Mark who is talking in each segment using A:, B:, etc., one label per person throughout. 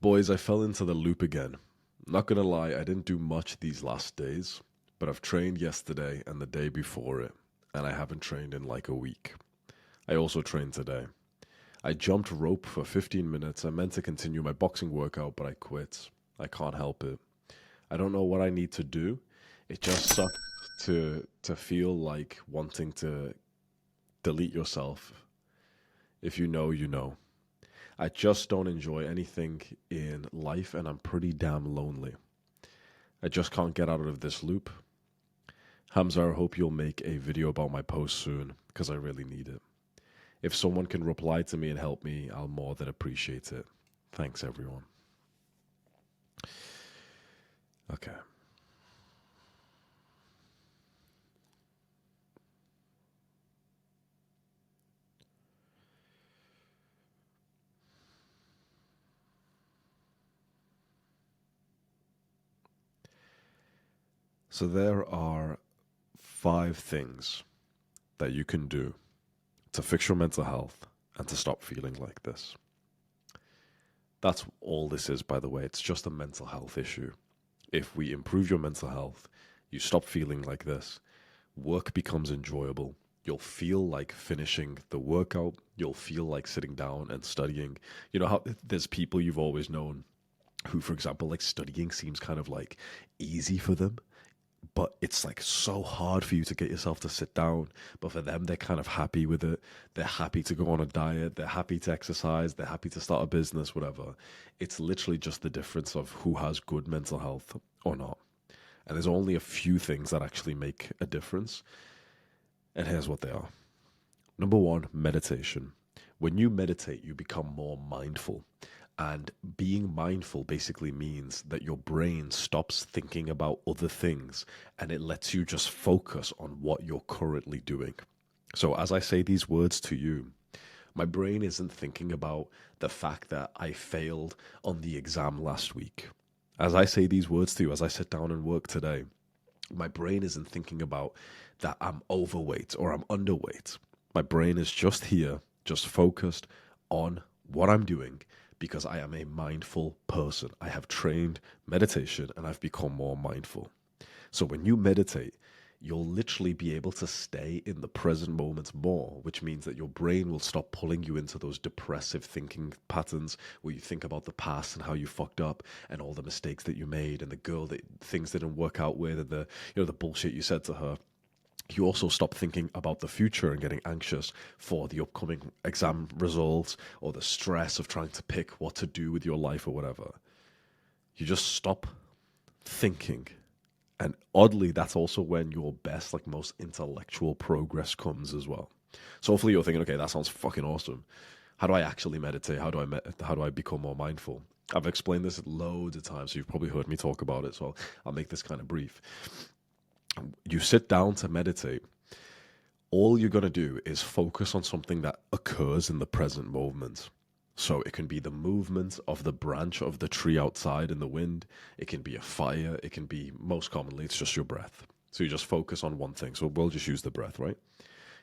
A: Boys, I fell into the loop again. Not gonna lie, I didn't do much these last days, but I've trained yesterday and the day before it, and I haven't trained in like a week. I also trained today. I jumped rope for 15 minutes. I meant to continue my boxing workout, but I quit. I can't help it. I don't know what I need to do. It just sucks to feel like wanting to delete yourself. If you know, you know. I just don't enjoy anything in life and I'm pretty damn lonely. I just can't get out of this loop. Hamza, I hope you'll make a video about my post soon because I really need it. If someone can reply to me and help me, I'll more than appreciate it. Thanks, everyone. Okay. So there are 5 things that you can do to fix your mental health and to stop feeling like this. That's all this is, by the way. It's just a mental health issue. If we improve your mental health, you stop feeling like this, work becomes enjoyable. You'll feel like finishing the workout. You'll feel like sitting down and studying. You know how there's people you've always known who, for example, like studying seems kind of like easy for them, but it's like so hard for you to get yourself to sit down. But for them, they're kind of happy with it. They're happy to go on a diet. They're happy to exercise. They're happy to start a business, whatever. It's literally just the difference of who has good mental health or not. And there's only a few things that actually make a difference. And here's what they are. Number one, meditation. When you meditate, you become more mindful. And being mindful basically means that your brain stops thinking about other things and it lets you just focus on what you're currently doing. So, as I say these words to you, my brain isn't thinking about the fact that I failed on the exam last week. As I say these words to you, as I sit down and work today, my brain isn't thinking about that I'm overweight or I'm underweight. My brain is just here, just focused on what I'm doing because I am a mindful person. I have trained meditation and I've become more mindful. So when you meditate, you'll literally be able to stay in the present moment more, which means that your brain will stop pulling you into those depressive thinking patterns where you think about the past and how you fucked up and all the mistakes that you made and the girl that things didn't work out with and the bullshit you said to her. You also stop thinking about the future and getting anxious for the upcoming exam results or the stress of trying to pick what to do with your life or whatever. You just stop thinking. And oddly, that's also when your best, like most intellectual progress comes as well. So hopefully you're thinking, okay, that sounds fucking awesome. How do I actually meditate? How do I become more mindful? I've explained this loads of times, so you've probably heard me talk about it. So I'll make this kind of brief. You sit down to meditate. All you're going to do is focus on something that occurs in the present moment. So it can be the movement of the branch of the tree outside in the wind. It can be a fire. It can be, most commonly, it's just your breath. So you just focus on one thing. So we'll just use the breath, right?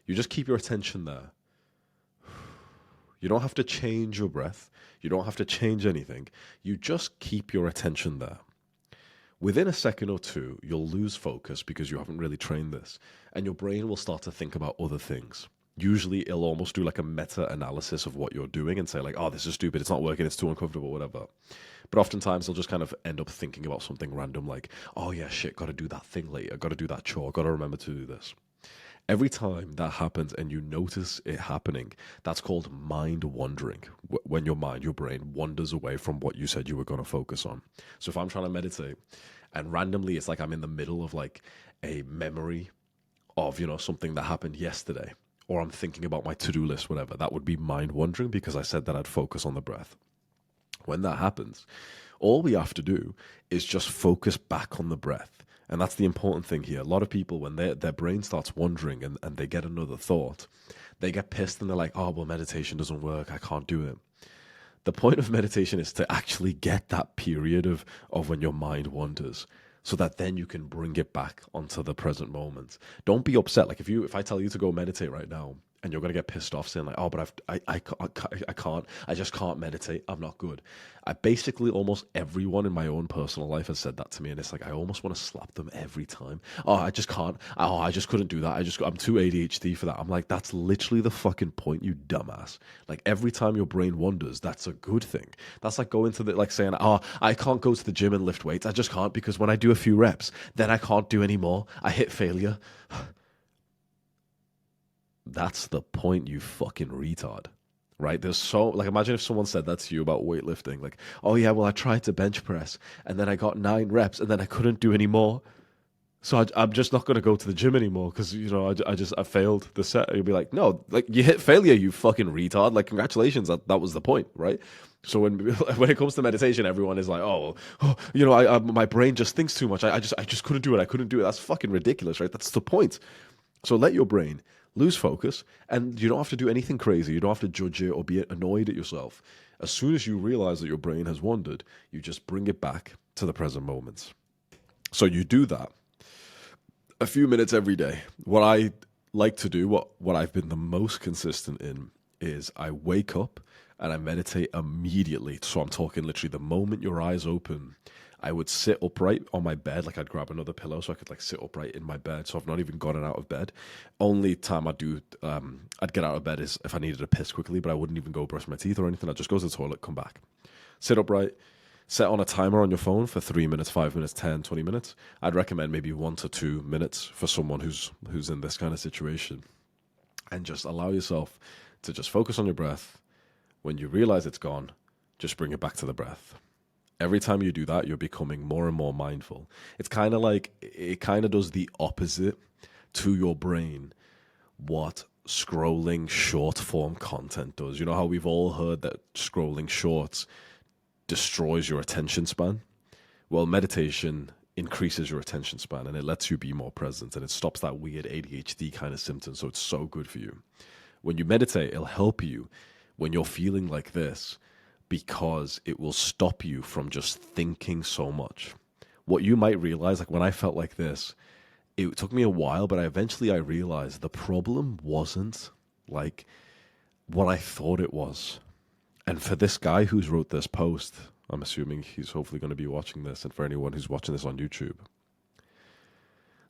A: You just keep your attention there. You don't have to change your breath. You don't have to change anything. You just keep your attention there. Within a second or two, you'll lose focus because you haven't really trained this, and your brain will start to think about other things. Usually, it'll almost do like a meta analysis of what you're doing and say, like, oh, this is stupid, it's not working, it's too uncomfortable, whatever. But oftentimes, they'll just kind of end up thinking about something random like, oh, yeah, shit, gotta do that thing later, gotta do that chore, gotta remember to do this. Every time that happens and you notice it happening, that's called mind wandering. When your brain wanders away from what you said you were going to focus on. So if I'm trying to meditate and randomly it's like I'm in the middle of like a memory of, something that happened yesterday, or I'm thinking about my to-do list, whatever, that would be mind wandering because I said that I'd focus on the breath. When that happens, all we have to do is just focus back on the breath. And that's the important thing here. A lot of people, when their brain starts wandering and they get another thought, they get pissed and they're like, oh, well, meditation doesn't work. I can't do it. The point of meditation is to actually get that period of when your mind wanders so that then you can bring it back onto the present moment. Don't be upset. Like if I tell you to go meditate right now And you're going to get pissed off saying like, oh, but I just can't meditate. I'm not good. I basically, almost everyone in my own personal life has said that to me. And it's like, I almost want to slap them every time. Oh, I just can't. Oh, I just couldn't do that. I'm too ADHD for that. I'm like, that's literally the fucking point, you dumbass. Like every time your brain wanders, that's a good thing. That's like going to like saying, oh, I can't go to the gym and lift weights. I just can't because when I do a few reps, then I can't do any more. I hit failure. That's the point, you fucking retard. Right? There's so, like, imagine if someone said that to you about weightlifting. Like, oh, yeah, well, I tried to bench press and then I got 9 reps and then I couldn't do any more. So I'm just not going to go to the gym anymore because, I failed the set. You'll be like, no, like, you hit failure, you fucking retard. Like, congratulations. That was the point, right? So when it comes to meditation, everyone is like, my brain just thinks too much. I just couldn't do it. I couldn't do it. That's fucking ridiculous, right? That's the point. So let your brain lose focus, and you don't have to do anything crazy. You don't have to judge it or be annoyed at yourself. As soon as you realize that your brain has wandered, you just bring it back to the present moment. So you do that a few minutes every day. What I like to do, what I've been the most consistent in, is I wake up and I meditate immediately. So I'm talking literally the moment your eyes open, I would sit upright on my bed. Like I'd grab another pillow so I could like sit upright in my bed. So I've not even gotten out of bed. Only time I'd get out of bed is if I needed to piss quickly, but I wouldn't even go brush my teeth or anything. I'd just go to the toilet, come back, sit upright, set on a timer on your phone for 3 minutes, 5 minutes, 10, 20 minutes. I'd recommend maybe 1 to 2 minutes for someone who's in this kind of situation. And just allow yourself to just focus on your breath. When you realize it's gone, just bring it back to the breath. Every time you do that, you're becoming more and more mindful. It's kind of like, it kind of does the opposite to your brain what scrolling short form content does. You know how we've all heard that scrolling shorts destroys your attention span? Well, meditation increases your attention span and it lets you be more present and it stops that weird ADHD kind of symptom. So it's so good for you. When you meditate, it'll help you when you're feeling like this, because it will stop you from just thinking so much. What you might realize, like when I felt like this, it took me a while, but eventually I realized the problem wasn't like what I thought it was. And for this guy who's wrote this post, I'm assuming he's hopefully going to be watching this, and for anyone who's watching this on YouTube,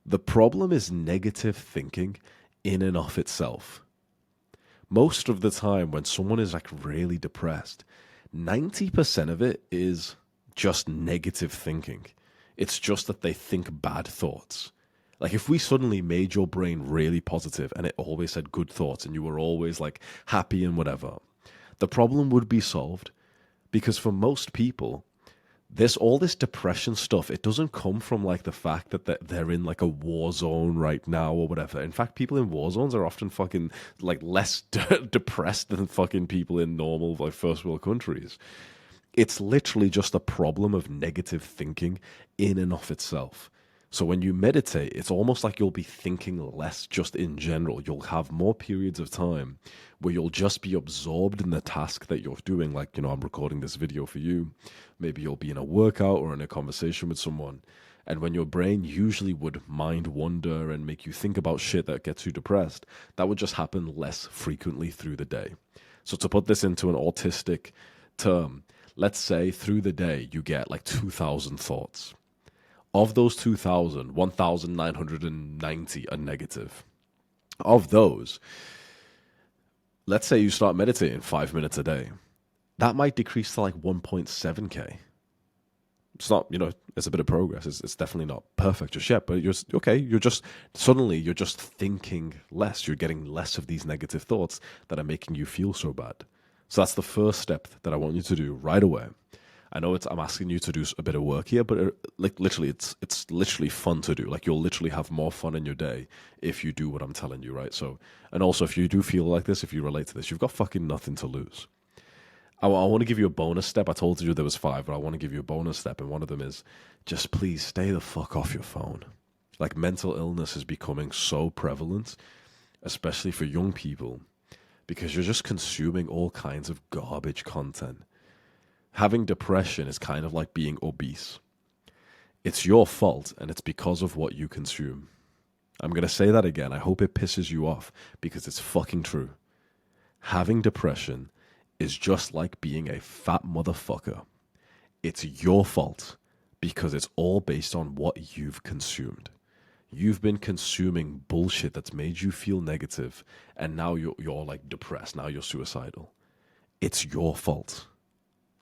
A: the problem is negative thinking in and of itself. Most of the time when someone is like really depressed, 90% of it is just negative thinking. It's just that they think bad thoughts. Like if we suddenly made your brain really positive and it always had good thoughts and you were always like happy and whatever, the problem would be solved. Because for most people, all this depression stuff, it doesn't come from like the fact that they're in like a war zone right now or whatever. In fact, people in war zones are often fucking like less depressed than fucking people in normal like first world countries. It's literally just a problem of negative thinking in and of itself. So when you meditate, it's almost like you'll be thinking less just in general. You'll have more periods of time where you'll just be absorbed in the task that you're doing. Like, I'm recording this video for you. Maybe you'll be in a workout or in a conversation with someone. And when your brain usually would mind wander and make you think about shit that gets you depressed, that would just happen less frequently through the day. So to put this into an autistic term, let's say through the day you get like 2,000 thoughts. Of those 2,000, 1,990 are negative. Of those, let's say you start meditating 5 minutes a day. That might decrease to like 1.7K. It's not, it's a bit of progress. It's definitely not perfect just yet, but you're just thinking less. You're getting less of these negative thoughts that are making you feel so bad. So that's the first step that I want you to do right away. I know I'm asking you to do a bit of work here, but it's literally fun to do. Like you'll literally have more fun in your day if you do what I'm telling you, right? So, and also if you do feel like this, if you relate to this, you've got fucking nothing to lose. I want to give you a bonus step. I told you there was 5, but I want to give you a bonus step, and one of them is just please stay the fuck off your phone. Like mental illness is becoming so prevalent, especially for young people, because you're just consuming all kinds of garbage content. Having depression is kind of like being obese. It's your fault, and it's because of what you consume. I'm going to say that again. I hope it pisses you off because it's fucking true. Having depression is just like being a fat motherfucker. It's your fault because it's all based on what you've consumed. You've been consuming bullshit that's made you feel negative, and now you're like depressed. Now you're suicidal. It's your fault.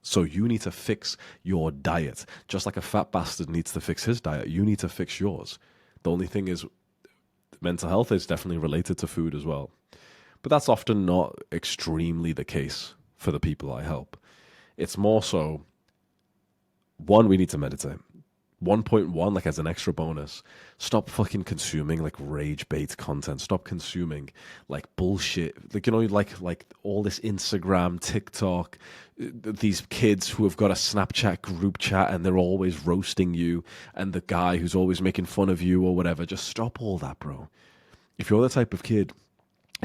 A: So you need to fix your diet. Just like a fat bastard needs to fix his diet, you need to fix yours. The only thing is, mental health is definitely related to food as well. But that's often not extremely the case for the people I help. It's more so, one, we need to meditate. 1.1, like as an extra bonus, stop fucking consuming like rage bait content. Stop consuming like bullshit, like, you know, like all this Instagram, TikTok, these kids who have got a Snapchat group chat and they're always roasting you, and the guy who's always making fun of you or whatever. Just stop all that, bro. If you're the type of kid,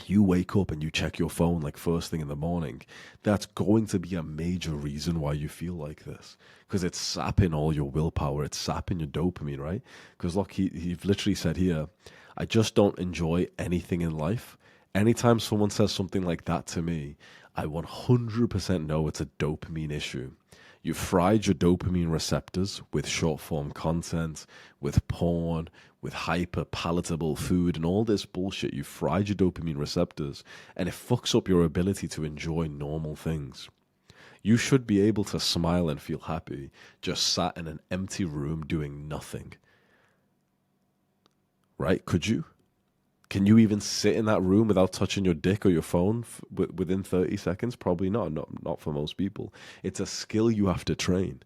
A: you wake up and you check your phone like first thing in the morning, that's going to be a major reason why you feel like this, because it's sapping all your willpower, it's sapping your dopamine, right? Because look, he literally said here, I just don't enjoy anything in life. Anytime someone says something like that to me, I 100% know it's a dopamine issue. You've fried your dopamine receptors with short form content, with porn, with hyper palatable food, and all this bullshit. You've fried your dopamine receptors, and it fucks up your ability to enjoy normal things. You should be able to smile and feel happy just sat in an empty room doing nothing. Right? Could you? Can you even sit in that room without touching your dick or your phone within 30 seconds? Probably not. Not for most people. It's a skill you have to train.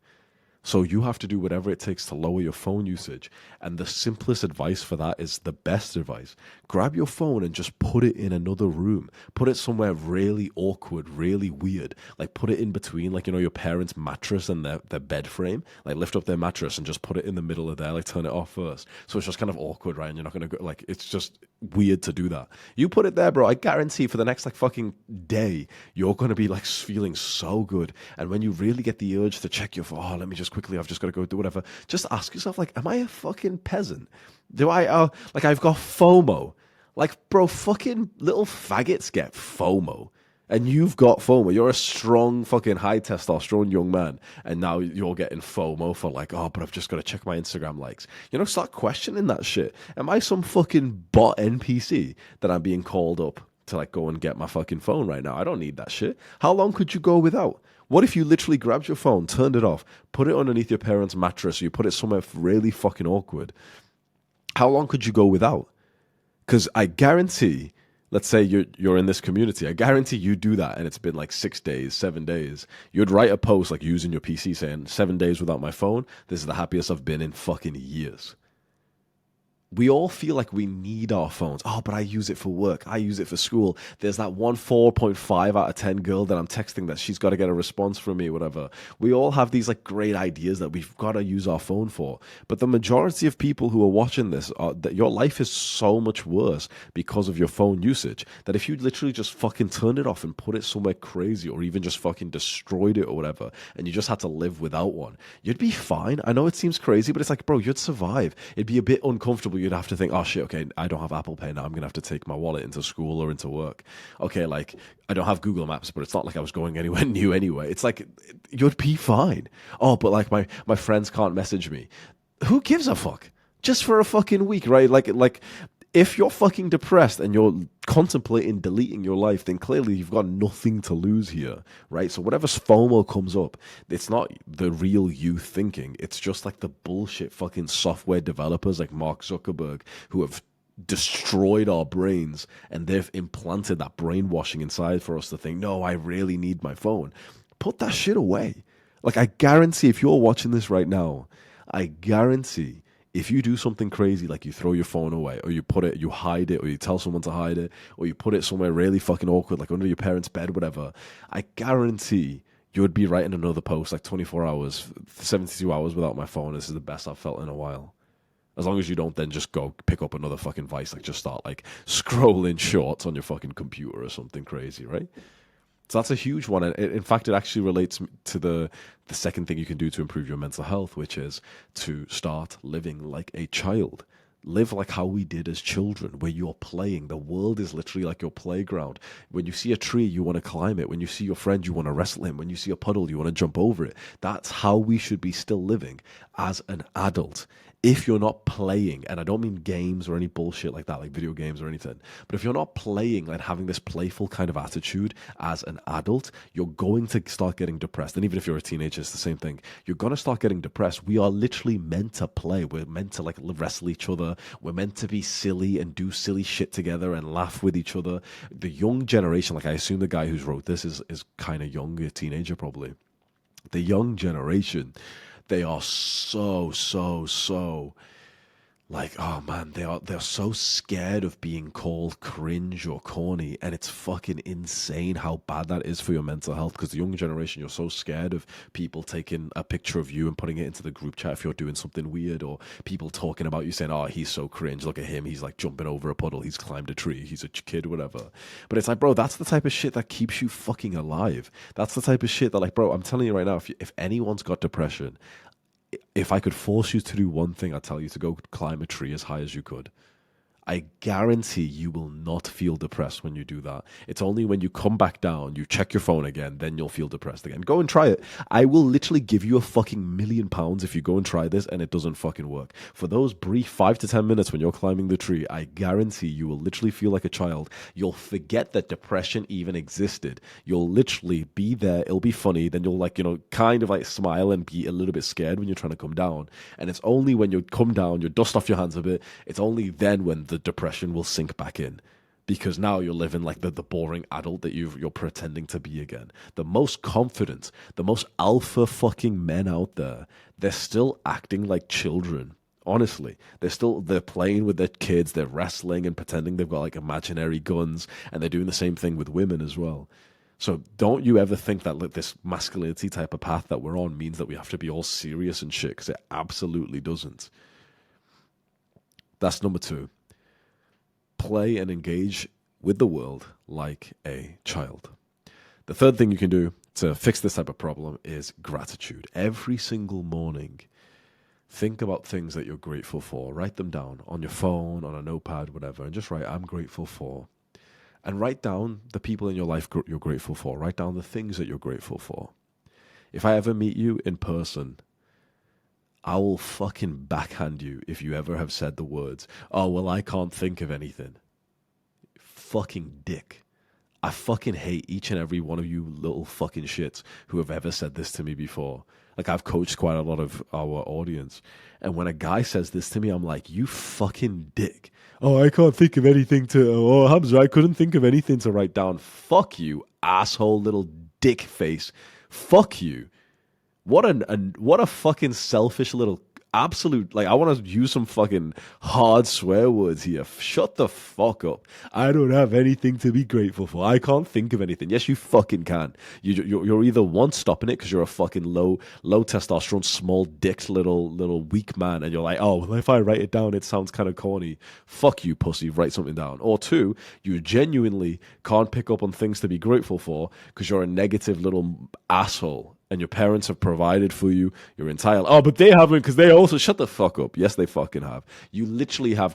A: So you have to do whatever it takes to lower your phone usage. And the simplest advice for that is the best advice. Grab your phone and just put it in another room. Put it somewhere really awkward, really weird. Like put it in between, like, you know, your parents' mattress and their bed frame. Like lift up their mattress and just put it in the middle of there, like turn it off first. So it's just kind of awkward, right? And you're not going to go, like, it's just weird to do that. You put it there, bro. I guarantee for the next like fucking day, you're going to be like feeling so good. And when you really get the urge to check your phone, oh, let me just quickly, I've just got to go do whatever. Just ask yourself, like, am I a fucking peasant? Do I, like, I've got FOMO. Like, bro, fucking little faggots get FOMO. And you've got FOMO. You're a strong fucking high testosterone young man. And now you're getting FOMO for like, oh, but I've just got to check my Instagram likes. You know, start questioning that shit. Am I some fucking bot NPC that I'm being called up to like go and get my fucking phone right now? I don't need that shit. How long could you go without? What if you literally grabbed your phone, turned it off, put it underneath your parents' mattress, or you put it somewhere really fucking awkward? How long could you go without? Because I guarantee, let's say you're in this community, I guarantee you do that and it's been like 6 days, 7 days. You'd write a post like using your PC saying, 7 days without my phone, this is the happiest I've been in fucking years. We all feel like we need our phones. Oh, but I use it for work. I use it for school. There's that one 4.5 out of 10 girl that I'm texting that she's got to get a response from me, whatever. We all have these like great ideas that we've got to use our phone for. But the majority of people who are watching this, that your life is so much worse because of your phone usage that if you literally just fucking turned it off and put it somewhere crazy or even just fucking destroyed it or whatever, and you just had to live without one, you'd be fine. I know it seems crazy, but it's like, bro, you'd survive. It'd be a bit uncomfortable. You'd have to think, oh shit, okay, I don't have Apple Pay now. I'm going to have to take my wallet into school or into work. Okay, like, I don't have Google Maps, but it's not like I was going anywhere new anyway. It's like, you'd be fine. Oh, but like my friends can't message me. Who gives a fuck? Just for a fucking week, right? Like if you're fucking depressed and you're contemplating deleting your life, then clearly you've got nothing to lose here, right? So whatever FOMO comes up, it's not the real you thinking. It's just like the bullshit fucking software developers like Mark Zuckerberg who have destroyed our brains, and they've implanted that brainwashing inside for us to think, no, I really need my phone. Put that shit away. Like, I guarantee if you're watching this right now, I guarantee if you do something crazy, like you throw your phone away, or you put it, you hide it, or you tell someone to hide it, or you put it somewhere really fucking awkward, like under your parents' bed, whatever, I guarantee you would be writing another post like 24 hours, 72 hours without my phone. This is the best I've felt in a while. As long as you don't then just go pick up another fucking vice, like just start like scrolling shorts on your fucking computer or something crazy, right? So that's a huge one. And in fact, it actually relates to the second thing you can do to improve your mental health, which is to start living like a child. Live like how we did as children, where you're playing. The world is literally like your playground. When you see a tree, you want to climb it. When you see your friend, you want to wrestle him. When you see a puddle, you want to jump over it. That's how we should be still living as an adult. If you're not playing, and I don't mean games or any bullshit like that, like video games or anything, but if you're not playing and having this playful kind of attitude as an adult, you're going to start getting depressed. And even if you're a teenager, it's the same thing. You're going to start getting depressed. We are literally meant to play. We're meant to like wrestle each other. We're meant to be silly and do silly shit together and laugh with each other. The young generation, like I assume the guy who's wrote this is kind of young, a teenager probably. The young generation, they are so like, oh man, they're so scared of being called cringe or corny, and it's fucking insane how bad that is for your mental health. Because the younger generation, you're so scared of people taking a picture of you and putting it into the group chat if you're doing something weird, or people talking about you saying, oh, he's so cringe, look at him, he's like jumping over a puddle, he's climbed a tree, he's a kid, whatever. But it's like, bro, that's the type of shit that keeps you fucking alive. That's the type of shit that, like, bro, I'm telling you right now, if anyone's got depression, if I could force you to do one thing, I'd tell you to go climb a tree as high as you could. I guarantee you will not feel depressed when you do that. It's only when you come back down, you check your phone again, then you'll feel depressed again. Go and try it. I will literally give you a fucking £1,000,000 if you go and try this and it doesn't fucking work. For those brief 5 to 10 minutes when you're climbing the tree, I guarantee you will literally feel like a child. You'll forget that depression even existed. You'll literally be there. It'll be funny. Then you'll like, kind of like smile and be a little bit scared when you're trying to come down. And it's only when you come down, you dust off your hands a bit. It's only then when the depression will sink back in, because now you're living like the boring adult that you're pretending to be again. The most confident, the most alpha fucking men out there, they're still acting like children. Honestly, they're playing with their kids, they're wrestling and pretending they've got like imaginary guns, and they're doing the same thing with women as well. So don't you ever think that this masculinity type of path that we're on means that we have to be all serious and shit, because it absolutely doesn't. That's number 2. Play and engage with the world like a child. The third thing you can do to fix this type of problem is gratitude. Every single morning, think about things that you're grateful for. Write them down on your phone, on a notepad, whatever, and just write, I'm grateful for. And write down the people in your life you're grateful for. Write down the things that you're grateful for. If I ever meet you in person, I will fucking backhand you if you ever have said the words, oh, well, I can't think of anything. Fucking dick. I fucking hate each and every one of you little fucking shits who have ever said this to me before. Like, I've coached quite a lot of our audience, and when a guy says this to me, I'm like, you fucking dick. Oh, I can't think of anything oh, Hamza, I couldn't think of anything to write down. Fuck you, asshole little dick face. Fuck you. What a fucking selfish little absolute, like, I want to use some fucking hard swear words here. Shut the fuck up. I don't have anything to be grateful for. I can't think of anything. Yes, you fucking can. You're either one, stopping it because you're a fucking low testosterone, small dick, little weak man, and you're like, oh, well, if I write it down, it sounds kind of corny. Fuck you, pussy. Write something down. Or 2, you genuinely can't pick up on things to be grateful for because you're a negative little asshole. And your parents have provided for you your entire life. Oh, but they haven't, because they also, shut the fuck up. Yes, they fucking have. You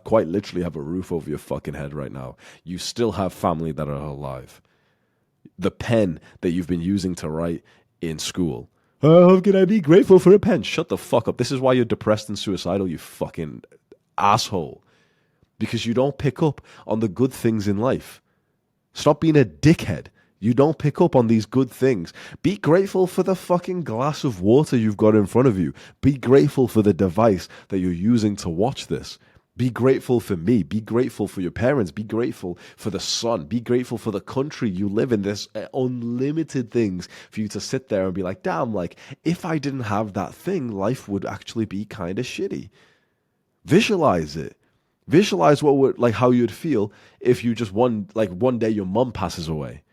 A: quite literally have a roof over your fucking head right now. You still have family that are alive. The pen that you've been using to write in school. Oh, how can I be grateful for a pen? Shut the fuck up. This is why you're depressed and suicidal, you fucking asshole. Because you don't pick up on the good things in life. Stop being a dickhead. You don't pick up on these good things. Be grateful for the fucking glass of water you've got in front of you. Be grateful for the device that you're using to watch this. Be grateful for me. Be grateful for your parents. Be grateful for the sun. Be grateful for the country you live in. There's unlimited things for you to sit there and be like, damn, like, if I didn't have that thing, life would actually be kind of shitty. Visualize it. Visualize how you'd feel if you just one day your mum passes away.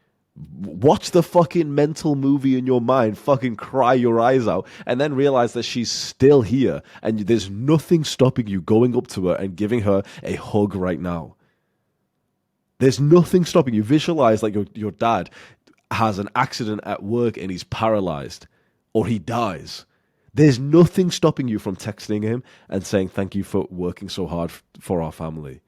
A: Watch the fucking mental movie in your mind, fucking cry your eyes out, and then realize that she's still here, and there's nothing stopping you going up to her and giving her a hug right now. There's nothing stopping you. Visualize like your dad has an accident at work and he's paralyzed, or he dies. There's nothing stopping you from texting him and saying, thank you for working so hard for our family.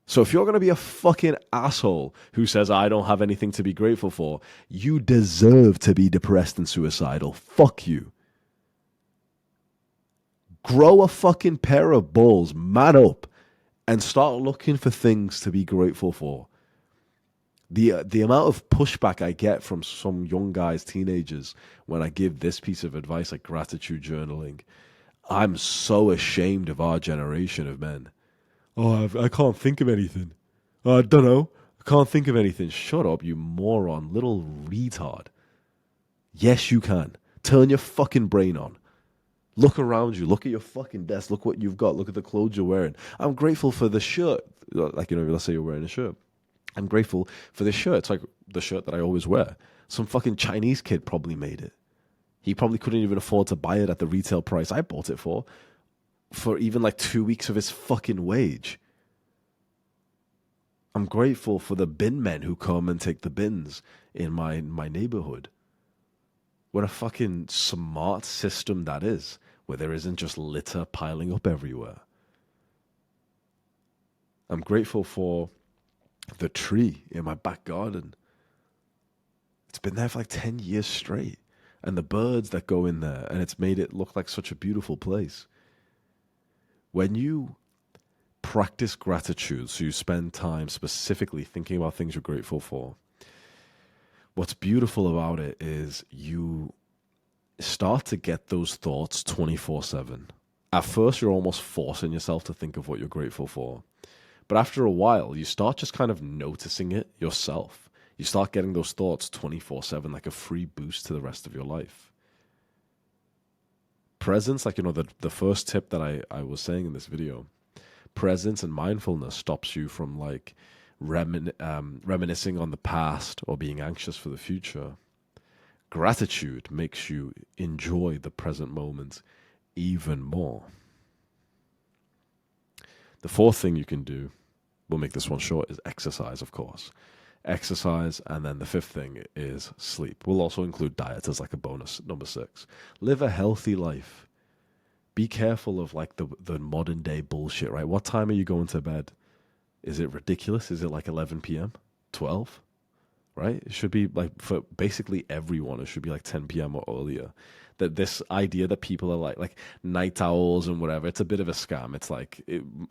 A: So if you're going to be a fucking asshole who says, I don't have anything to be grateful for, you deserve to be depressed and suicidal. Fuck you. Grow a fucking pair of balls, man up, and start looking for things to be grateful for. The amount of pushback I get from some young guys, teenagers, when I give this piece of advice like gratitude journaling, I'm so ashamed of our generation of men. Oh, I can't think of anything. I don't know. I can't think of anything. Shut up, you moron, little retard. Yes, you can. Turn your fucking brain on. Look around you. Look at your fucking desk. Look what you've got. Look at the clothes you're wearing. I'm grateful for the shirt. Like, let's say you're wearing a shirt. I'm grateful for this shirt. It's like the shirt that I always wear. Some fucking Chinese kid probably made it. He probably couldn't even afford to buy it at the retail price I bought it for even like 2 weeks of his fucking wage. I'm grateful for the bin men who come and take the bins in my neighborhood. What a fucking smart system that is, where there isn't just litter piling up everywhere. I'm grateful for the tree in my back garden. It's been there for like 10 years straight. And the birds that go in there, and it's made it look like such a beautiful place. When you practice gratitude, so you spend time specifically thinking about things you're grateful for, what's beautiful about it is you start to get those thoughts 24/7. At first, you're almost forcing yourself to think of what you're grateful for. But after a while, you start just kind of noticing it yourself. You start getting those thoughts 24/7, like a free boost to the rest of your life. Presence, like, the first tip that I was saying in this video, presence and mindfulness stops you from like reminiscing on the past or being anxious for the future. Gratitude makes you enjoy the present moment even more. The fourth thing you can do, we'll make this one short, is exercise, of course. Exercise, and then the fifth thing is sleep. We'll also include diet as like a bonus, number 6. Live a healthy life. Be careful of like the modern day bullshit, right? What time are you going to bed? Is it ridiculous? Is it like 11 p.m.? 12? Right? It should be like, for basically everyone, it should be like 10 p.m. or earlier. That this idea that people are like night owls and whatever, it's a bit of a scam. It's like,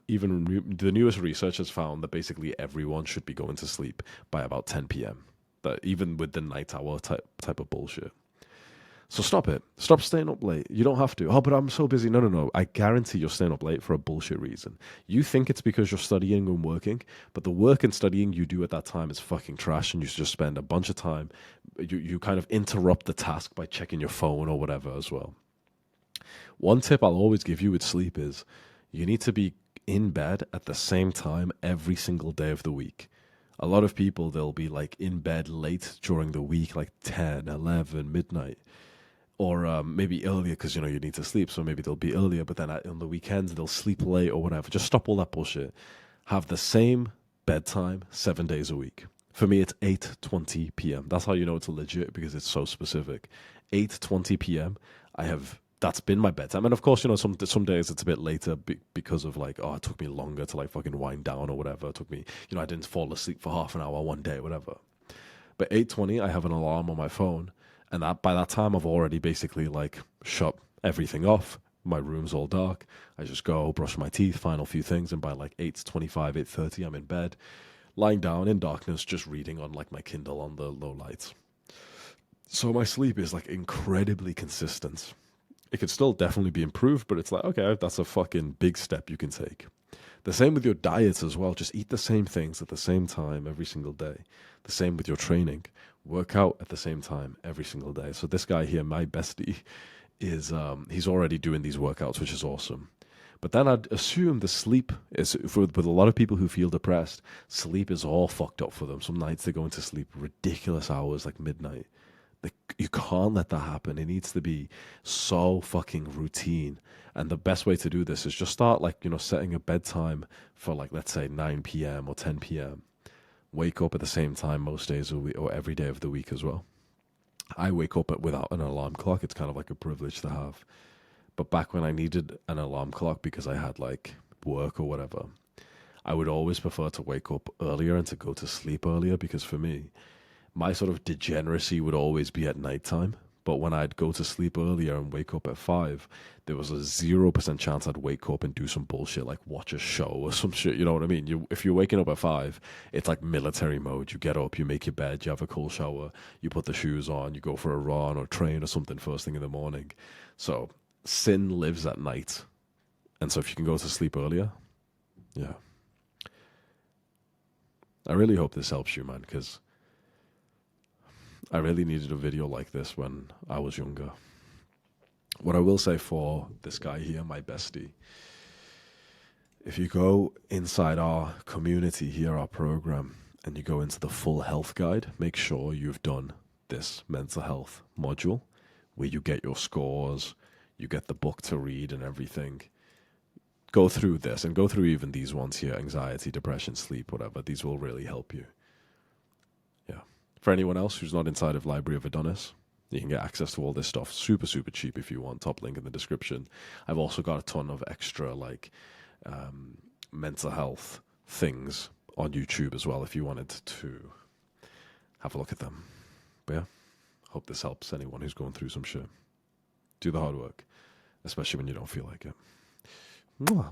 A: even the newest research has found that basically everyone should be going to sleep by about 10 p.m. But even with the night owl type of bullshit. So stop it. Stop staying up late. You don't have to. Oh, but I'm so busy. No. I guarantee you're staying up late for a bullshit reason. You think it's because you're studying and working, but the work and studying you do at that time is fucking trash, and you just spend a bunch of time. You kind of interrupt the task by checking your phone or whatever as well. One tip I'll always give you with sleep is you need to be in bed at the same time every single day of the week. A lot of people, they'll be like in bed late during the week, like 10, 11, midnight. Or maybe earlier because, you need to sleep. So maybe they'll be earlier, but then on the weekends, they'll sleep late or whatever. Just stop all that bullshit. Have the same bedtime 7 days a week. For me, it's 8:20 p.m. That's how you know it's legit, because it's so specific. 8:20 p.m. That's been my bedtime. And of course, some days it's a bit later because of like, it took me longer to like fucking wind down or whatever. It took me, I didn't fall asleep for half an hour one day, whatever. But 8:20, I have an alarm on my phone. And by that time, I've already basically like shut everything off. My room's all dark. I just go brush my teeth, final few things, and by like 8:25, 8:30, I'm in bed, lying down in darkness, just reading on like my Kindle on the low lights. So my sleep is like incredibly consistent. It could still definitely be improved, but it's like, okay, that's a fucking big step you can take. The same with your diets as well. Just eat the same things at the same time every single day. The same with your training. Work out at the same time every single day. So this guy here, my bestie, is he's already doing these workouts, which is awesome. But then I'd assume the sleep is, with a lot of people who feel depressed, sleep is all fucked up for them. Some nights they're going to sleep ridiculous hours, like midnight. You can't let that happen. It needs to be so fucking routine. And the best way to do this is just start like, setting a bedtime for like, let's say 9 p.m. or 10 p.m. Wake up at the same time most days of the week, or every day of the week as well. I wake up without an alarm clock. It's kind of like a privilege to have. But back when I needed an alarm clock because I had like work or whatever, I would always prefer to wake up earlier and to go to sleep earlier because for me, my sort of degeneracy would always be at nighttime. But when I'd go to sleep earlier and wake up at 5, there was a 0% chance I'd wake up and do some bullshit like watch a show or some shit. You know what I mean? If you're waking up at 5, it's like military mode. You get up, you make your bed, you have a cold shower, you put the shoes on, you go for a run or train or something first thing in the morning. So sin lives at night. And so if you can go to sleep earlier, yeah. I really hope this helps you, man, because I really needed a video like this when I was younger. What I will say for this guy here, my bestie, if you go inside our community here, our program, and you go into the full health guide, make sure you've done this mental health module where you get your scores, you get the book to read and everything. Go through this and go through even these ones here, anxiety, depression, sleep, whatever. These will really help you. Yeah. For anyone else who's not inside of Library of Adonis, you can get access to all this stuff super, super cheap if you want. Top link in the description. I've also got a ton of extra like mental health things on YouTube as well if you wanted to have a look at them. But yeah, hope this helps anyone who's going through some shit. Do the hard work, especially when you don't feel like it. Mwah.